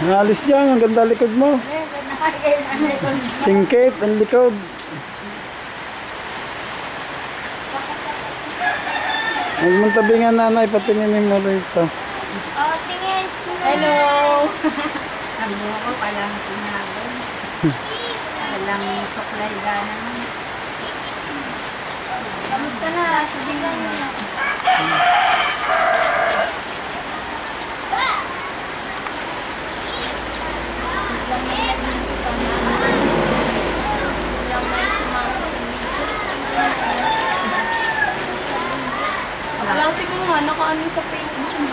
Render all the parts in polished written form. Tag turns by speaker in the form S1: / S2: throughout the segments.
S1: Naalis dyan, ang ganda likod mo. Singkit, ang likod. Huwag mong tabi nga nanay, patinginin mo rito.
S2: Oh, tingin.
S3: Hello! Sabi ko, palang sinabi. Palang suklay naman.
S2: Kamusta na? Sabihan mo na.
S3: Alam, tignan mo, nakaano sa Facebook mo.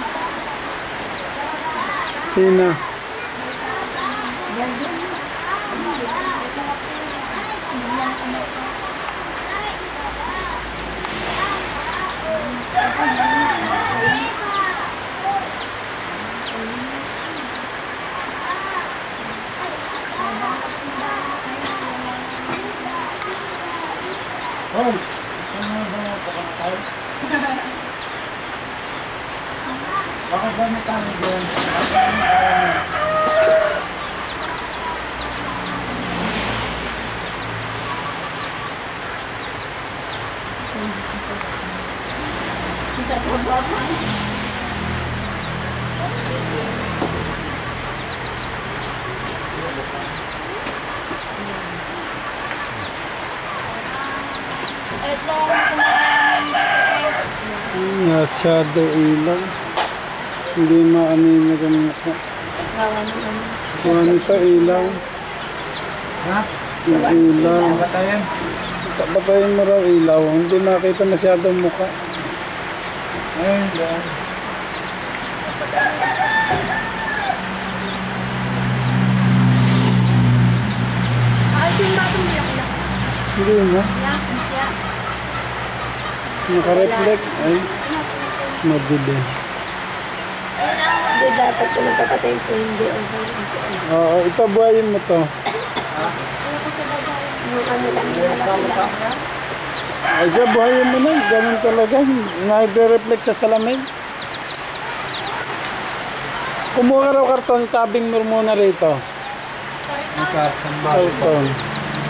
S1: Sino?
S4: Oh, ano ba yung pagkamatay? Bakit ba may kami din?
S2: Ito,
S1: Masyado ilaw. Hindi maanin na gamit. Kuha nito ilaw.
S4: Ha?
S1: Yung ilaw.
S4: Batayan?
S1: Batayin mo raw ilaw. Hindi makita masyadong mukha.
S4: Ayun, yan.
S3: Yung batong bilak-bilak.
S1: Hindi na.
S3: Siya.
S1: Naka-reflect. Ay, mabili.
S3: Hindi dapat ko nagpapatay ko hindi.
S1: Oo, ito buhayin mo to.
S3: Yung ano lang, bilak-bilak.
S1: Ay siya, buhayin mo na. Ganun talaga. Nagre-reflect sa salamin. Kumuha ka raw karton, tabing mo muna rito. Karton.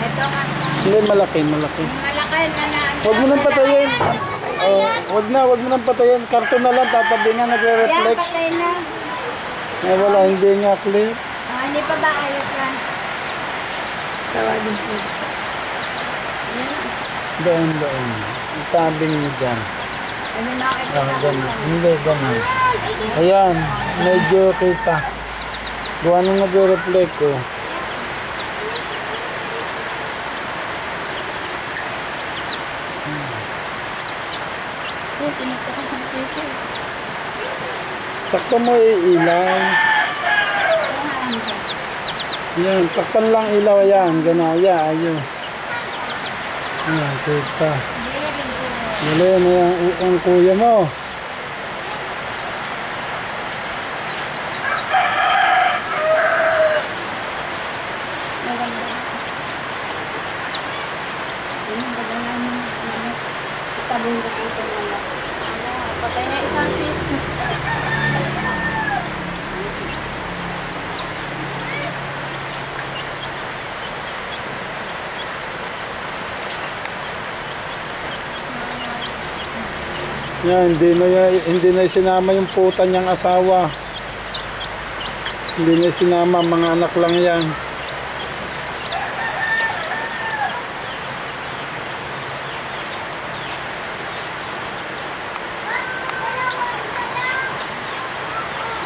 S3: Ito nga.
S1: Hindi, malaki.
S3: Malaki na
S1: Huwag mo nang patayin. Oh, wag mo nang patayin. Karton na lang, tatabingan,
S3: Yan,
S1: nagre-reflect.
S3: patay na.
S1: Ay, wala, hindi nga clip.
S3: Hindi pa ba ayos yan? Tawagin po.
S1: Doon. Itabing mo dyan.
S3: Ano nakita na?
S1: Ganun. Hindi, ganun. Ayan, medyo kita. Gawa nung nagre-reflect ko. Takpan mo ilaw. Yan, takpan lang ilaw. Ayan, ganaya, ayos. Ayan, kita. Wala na ang kuya mo.
S3: Patay na isang sis.
S1: Yan, hindi na sinama yung puta niyang asawa. Hindi na sinama, mga anak lang yan.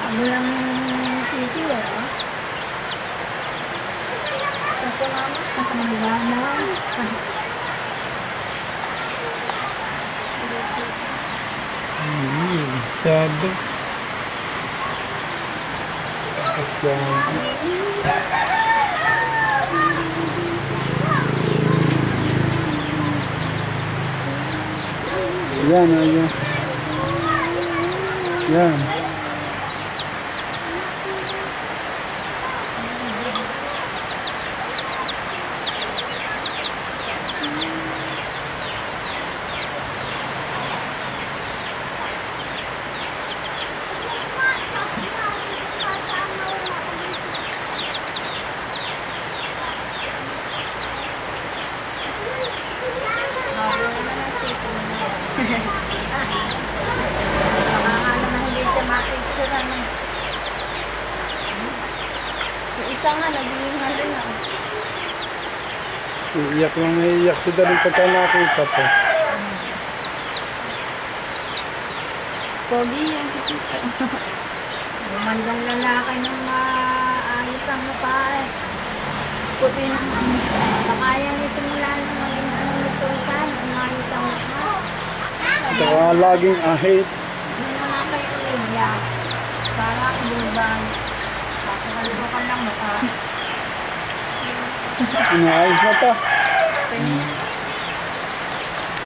S3: Ano lang sisiw eh. Kasi mama, nakamagana.
S1: Masyado. Masyado. Yan, ayos. Yan.
S2: isa nga, naging halo na.
S1: Iiyak lang na iiyak si Daling pagka nakita po.
S2: Pogi yan si Tito.
S3: Lumandang lalaki ng maayos ang mukha eh.
S2: Puti naman.
S3: Baka yan isimula ng maging ano nito sa umayos ang mukha.
S1: Saka laging ahit.
S3: Hindi mo na kayo umiyak. Para ibang kakalimukan lang mukha.
S1: Inaayos mo pa.
S3: Kanya